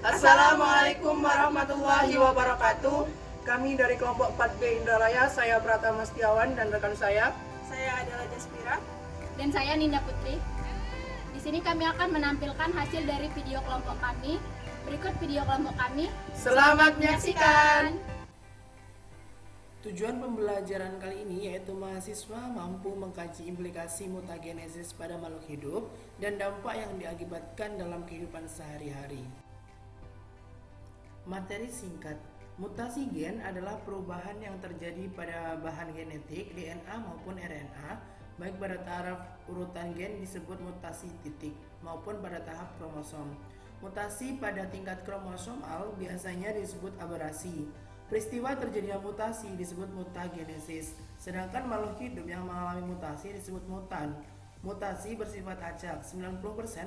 Assalamualaikum warahmatullahi wabarakatuh. Kami dari kelompok 4B Indralaya, saya Pratama Setiawan dan rekan saya adalah Jaspira. Dan saya Ninda Putri. Di sini kami akan menampilkan hasil dari video kelompok kami. Berikut video kelompok kami. Selamat menyaksikan. Tujuan pembelajaran kali ini yaitu mahasiswa mampu mengkaji implikasi mutagenesis pada makhluk hidup dan dampak yang diakibatkan dalam kehidupan sehari-hari. Materi singkat. Mutasi gen adalah perubahan yang terjadi pada bahan genetik DNA maupun RNA, baik pada taraf urutan gen disebut mutasi titik maupun pada tahap kromosom. Mutasi pada tingkat kromosomal biasanya disebut aberasi. Peristiwa terjadinya mutasi disebut mutagenesis, sedangkan makhluk hidup yang mengalami mutasi disebut mutan. Mutasi bersifat acak, 90%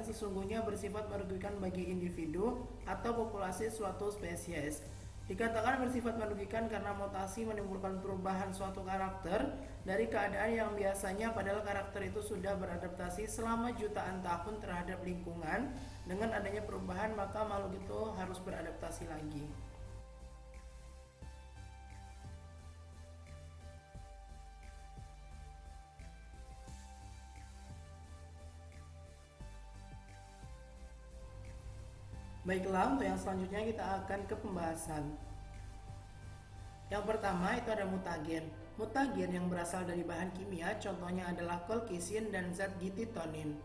sesungguhnya bersifat merugikan bagi individu atau populasi suatu spesies. Dikatakan bersifat merugikan karena mutasi menimbulkan perubahan suatu karakter dari keadaan yang biasanya padahal karakter itu sudah beradaptasi selama jutaan tahun terhadap lingkungan. Dengan adanya perubahan maka makhluk itu harus beradaptasi lagi. Baiklah, untuk yang selanjutnya kita akan ke pembahasan. Yang pertama itu ada mutagen. Mutagen yang berasal dari bahan kimia, contohnya adalah kolkisin dan zat gititonin.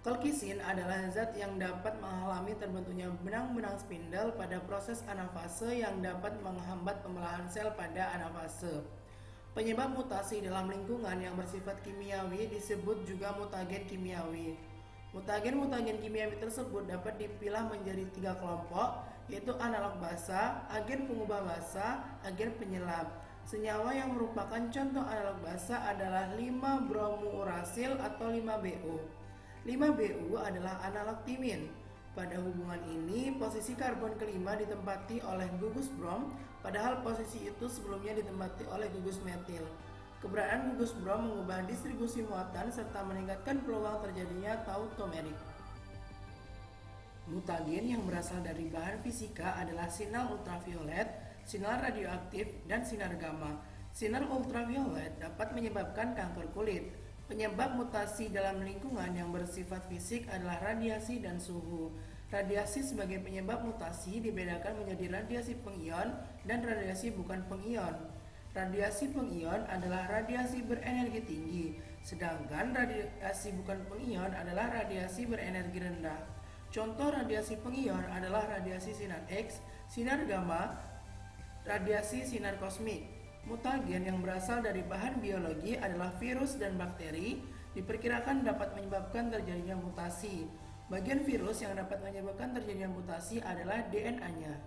Kolkisin adalah zat yang dapat menghalangi terbentuknya benang-benang spindle pada proses anafase yang dapat menghambat pembelahan sel pada anafase. Penyebab mutasi dalam lingkungan yang bersifat kimiawi disebut juga mutagen kimiawi. Mutagen-mutagen kimiawi tersebut dapat dipilah menjadi 3 kelompok, yaitu analog basa, agen pengubah basa, agen penyelap. Senyawa yang merupakan contoh analog basa adalah 5-bromourasil atau 5-BU. 5-BU adalah analog timin. Pada hubungan ini, posisi karbon kelima ditempati oleh gugus brom, padahal posisi itu sebelumnya ditempati oleh gugus metil. Keberadaan gugus brom mengubah distribusi muatan serta meningkatkan peluang terjadinya tautomerik. Mutagen yang berasal dari bahan fisika adalah sinar ultraviolet, sinar radioaktif, dan sinar gamma. Sinar ultraviolet dapat menyebabkan kanker kulit. Penyebab mutasi dalam lingkungan yang bersifat fisik adalah radiasi dan suhu. Radiasi sebagai penyebab mutasi dibedakan menjadi radiasi pengion dan radiasi bukan pengion. Radiasi pengion adalah radiasi berenergi tinggi, sedangkan radiasi bukan pengion adalah radiasi berenergi rendah. Contoh radiasi pengion adalah radiasi sinar X, sinar gamma, radiasi sinar kosmik. Mutagen yang berasal dari bahan biologi adalah virus dan bakteri, diperkirakan dapat menyebabkan terjadinya mutasi. Bagian virus yang dapat menyebabkan terjadinya mutasi adalah DNA-nya.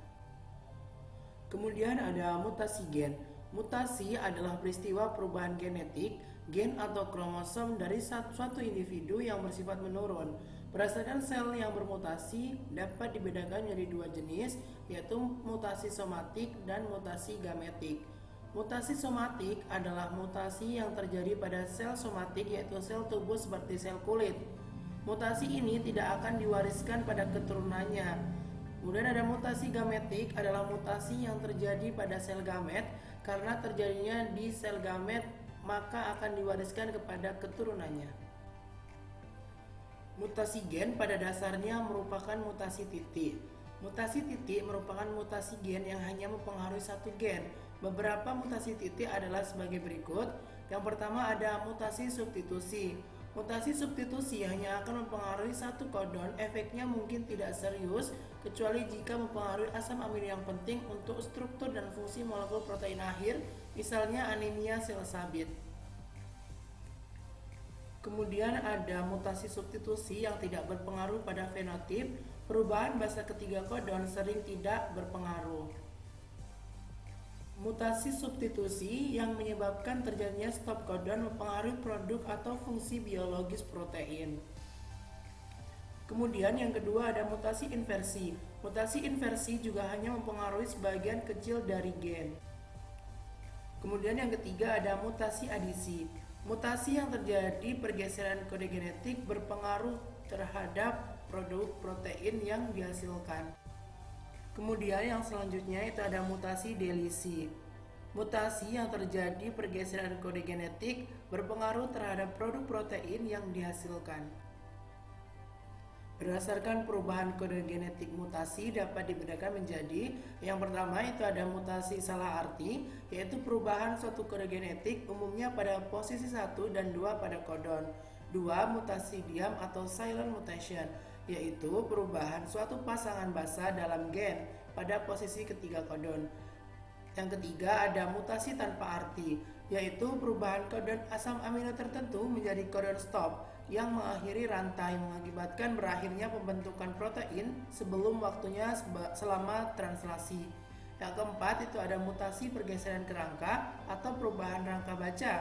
Kemudian ada mutasi gen. Mutasi adalah peristiwa perubahan genetik, gen atau kromosom dari suatu individu yang bersifat menurun. Berdasarkan sel yang bermutasi dapat dibedakan menjadi 2 jenis, yaitu mutasi somatik dan mutasi gametik. Mutasi somatik adalah mutasi yang terjadi pada sel somatik, yaitu sel tubuh seperti sel kulit. Mutasi ini tidak akan diwariskan pada keturunannya. Kemudian ada mutasi gametik adalah mutasi yang terjadi pada sel gamet. Karena terjadinya di sel gamet, maka akan diwariskan kepada keturunannya. Mutasi gen pada dasarnya merupakan mutasi titik. Mutasi titik merupakan mutasi gen yang hanya mempengaruhi satu gen. Beberapa mutasi titik adalah sebagai berikut. Yang pertama ada mutasi substitusi. Mutasi substitusi hanya akan mempengaruhi satu kodon, efeknya mungkin tidak serius kecuali jika mempengaruhi asam amino yang penting untuk struktur dan fungsi molekul protein akhir, misalnya anemia sel sabit. Kemudian ada mutasi substitusi yang tidak berpengaruh pada fenotip, perubahan basa ketiga kodon sering tidak berpengaruh. Mutasi substitusi yang menyebabkan terjadinya stop kodon mempengaruhi produk atau fungsi biologis protein. Kemudian yang kedua ada mutasi inversi. Mutasi inversi juga hanya mempengaruhi sebagian kecil dari gen. Kemudian yang ketiga ada mutasi adisi. Mutasi yang terjadi pergeseran kode genetik berpengaruh terhadap produk protein yang dihasilkan. Kemudian yang selanjutnya itu ada mutasi delisi. Mutasi yang terjadi pergeseran kode genetik berpengaruh terhadap produk protein yang dihasilkan. Berdasarkan perubahan kode genetik, mutasi dapat dibedakan menjadi yang pertama itu ada mutasi salah arti, yaitu perubahan suatu kode genetik umumnya pada posisi 1 dan 2 pada kodon. 2. Mutasi diam atau silent mutation, yaitu perubahan suatu pasangan basa dalam gen pada posisi ketiga kodon. Yang ketiga ada mutasi tanpa arti, yaitu perubahan kodon asam amino tertentu menjadi kodon stop yang mengakhiri rantai mengakibatkan berakhirnya pembentukan protein sebelum waktunya selama translasi. Yang keempat itu ada mutasi pergeseran kerangka atau perubahan rangka baca.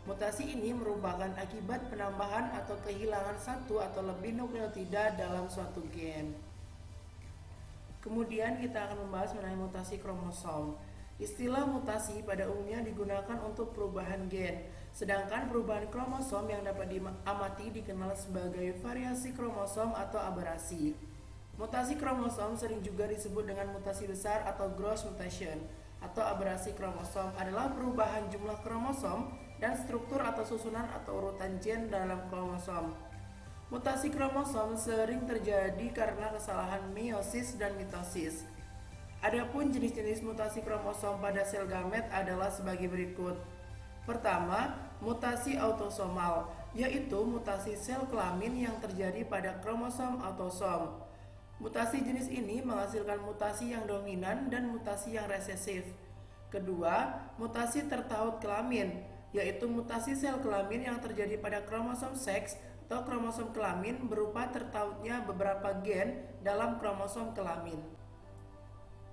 Mutasi ini merupakan akibat penambahan atau kehilangan satu atau lebih nukleotida dalam suatu gen. Kemudian kita akan membahas mengenai mutasi kromosom. Istilah mutasi pada umumnya digunakan untuk perubahan gen, sedangkan perubahan kromosom yang dapat diamati dikenal sebagai variasi kromosom atau aberasi. Mutasi kromosom sering juga disebut dengan mutasi besar atau gross mutation, atau aberasi kromosom adalah perubahan jumlah kromosom dan struktur atau susunan atau urutan gen dalam kromosom. Mutasi kromosom sering terjadi karena kesalahan meiosis dan mitosis. Adapun jenis-jenis mutasi kromosom pada sel gamet adalah sebagai berikut. Pertama, mutasi autosomal, yaitu mutasi sel kelamin yang terjadi pada kromosom autosom. Mutasi jenis ini menghasilkan mutasi yang dominan dan mutasi yang resesif. Kedua, mutasi tertaut kelamin, yaitu mutasi sel kelamin yang terjadi pada kromosom seks atau kromosom kelamin berupa tertautnya beberapa gen dalam kromosom kelamin.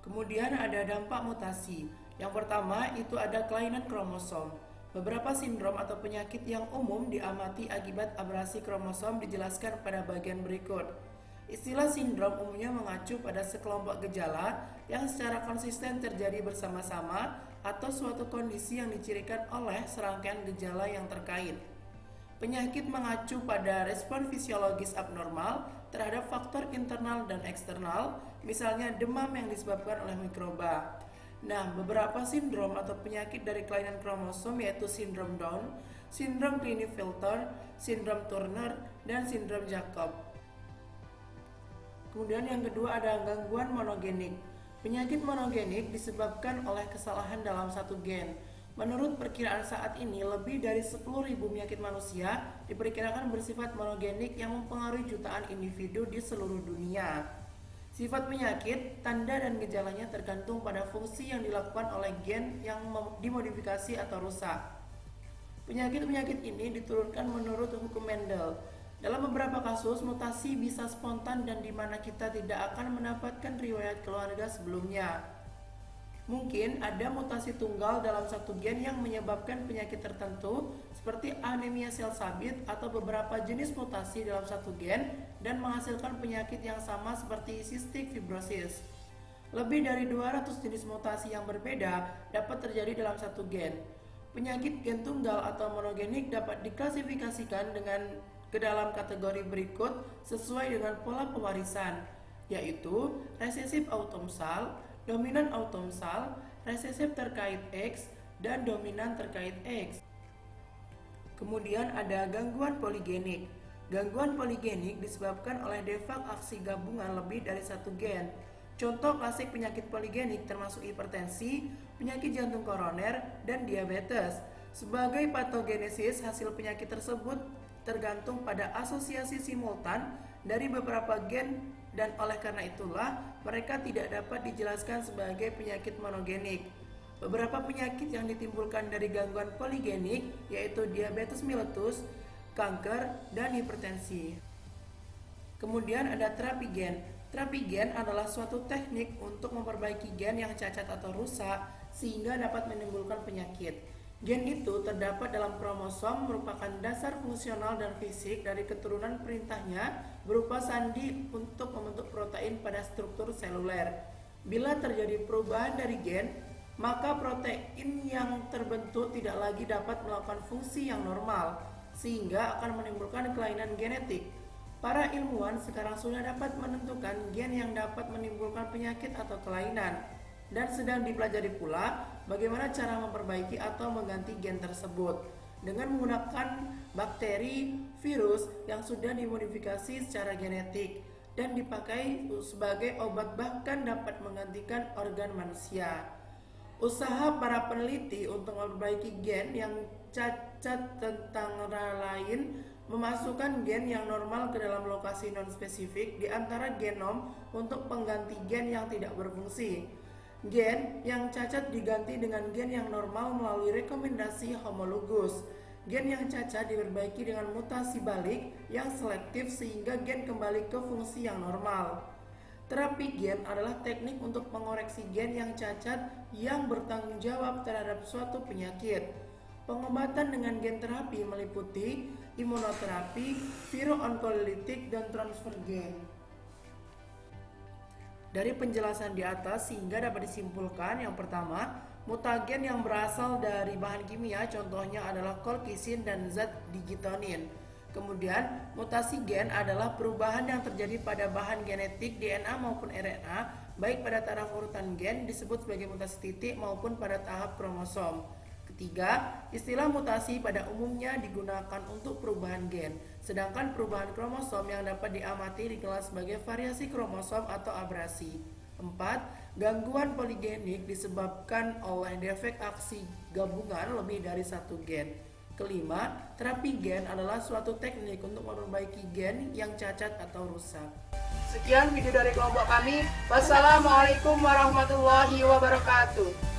Kemudian ada dampak mutasi. Yang pertama itu ada kelainan kromosom. Beberapa sindrom atau penyakit yang umum diamati akibat aberasi kromosom dijelaskan pada bagian berikut. Istilah sindrom umumnya mengacu pada sekelompok gejala yang secara konsisten terjadi bersama-sama atau suatu kondisi yang dicirikan oleh serangkaian gejala yang terkait. Penyakit mengacu pada respon fisiologis abnormal terhadap faktor internal dan eksternal, misalnya demam yang disebabkan oleh mikroba. Nah, beberapa sindrom atau penyakit dari kelainan kromosom yaitu sindrom Down, sindrom Klinefelter, sindrom Turner, dan sindrom Jacob. Kemudian yang kedua ada gangguan monogenik. Penyakit monogenik disebabkan oleh kesalahan dalam satu gen. Menurut perkiraan saat ini, lebih dari 10.000 penyakit manusia diperkirakan bersifat monogenik yang mempengaruhi jutaan individu di seluruh dunia. Sifat penyakit, tanda dan gejalanya tergantung pada fungsi yang dilakukan oleh gen yang dimodifikasi atau rusak. Penyakit-penyakit ini diturunkan menurut hukum Mendel. Dalam beberapa kasus, mutasi bisa spontan dan di mana kita tidak akan mendapatkan riwayat keluarga sebelumnya. Mungkin ada mutasi tunggal dalam satu gen yang menyebabkan penyakit tertentu seperti anemia sel sabit atau beberapa jenis mutasi dalam satu gen dan menghasilkan penyakit yang sama seperti cystic fibrosis. Lebih dari 200 jenis mutasi yang berbeda dapat terjadi dalam satu gen. Penyakit gen tunggal atau monogenik dapat diklasifikasikan ke dalam kategori berikut sesuai dengan pola pewarisan, yaitu resesif autosal, dominan autosal, resesif terkait X, dan dominan terkait X. Kemudian ada gangguan poligenik. Gangguan poligenik disebabkan oleh defak aksi gabungan lebih dari satu gen. Contoh klasik penyakit poligenik termasuk hipertensi, penyakit jantung koroner, dan diabetes. Sebagai patogenesis, hasil penyakit tersebut tergantung pada asosiasi simultan dari beberapa gen dan oleh karena itulah mereka tidak dapat dijelaskan sebagai penyakit monogenik. Beberapa penyakit yang ditimbulkan dari gangguan poligenik yaitu diabetes mellitus, kanker, dan hipertensi. Kemudian ada terapi gen. Terapi gen adalah suatu teknik untuk memperbaiki gen yang cacat atau rusak sehingga dapat menimbulkan penyakit. Gen itu terdapat dalam kromosom merupakan dasar fungsional dan fisik dari keturunan perintahnya berupa sandi untuk membentuk protein pada struktur seluler. Bila terjadi perubahan dari gen, maka protein yang terbentuk tidak lagi dapat melakukan fungsi yang normal, sehingga akan menimbulkan kelainan genetik. Para ilmuwan sekarang sudah dapat menentukan gen yang dapat menimbulkan penyakit atau kelainan, dan sedang dipelajari pula bagaimana cara memperbaiki atau mengganti gen tersebut dengan menggunakan bakteri, virus yang sudah dimodifikasi secara genetik dan dipakai sebagai obat, bahkan dapat menggantikan organ manusia. Usaha para peneliti untuk memperbaiki gen yang cacat antara lain memasukkan gen yang normal ke dalam lokasi non-spesifik di antara genom untuk pengganti gen yang tidak berfungsi. Gen yang cacat diganti dengan gen yang normal melalui rekomendasi homologus. Gen yang cacat diperbaiki dengan mutasi balik yang selektif sehingga gen kembali ke fungsi yang normal. Terapi gen adalah teknik untuk mengoreksi gen yang cacat yang bertanggung jawab terhadap suatu penyakit. Pengobatan dengan gen terapi meliputi imunoterapi, viro-onkolitik, dan transfer gen. Dari penjelasan di atas sehingga dapat disimpulkan, yang pertama, mutagen yang berasal dari bahan kimia contohnya adalah kolkisin dan zat digitonin. Kemudian, mutasi gen adalah perubahan yang terjadi pada bahan genetik DNA maupun RNA, baik pada taraf urutan gen disebut sebagai mutasi titik maupun pada tahap kromosom. Ketiga, istilah mutasi pada umumnya digunakan untuk perubahan gen, sedangkan perubahan kromosom yang dapat diamati dikenal sebagai variasi kromosom atau abrasi. 4. Gangguan poligenik disebabkan oleh defek aksi gabungan lebih dari satu gen. Kelima, terapi gen adalah suatu teknik untuk memperbaiki gen yang cacat atau rusak. Sekian video dari kelompok kami. Wassalamualaikum warahmatullahi wabarakatuh.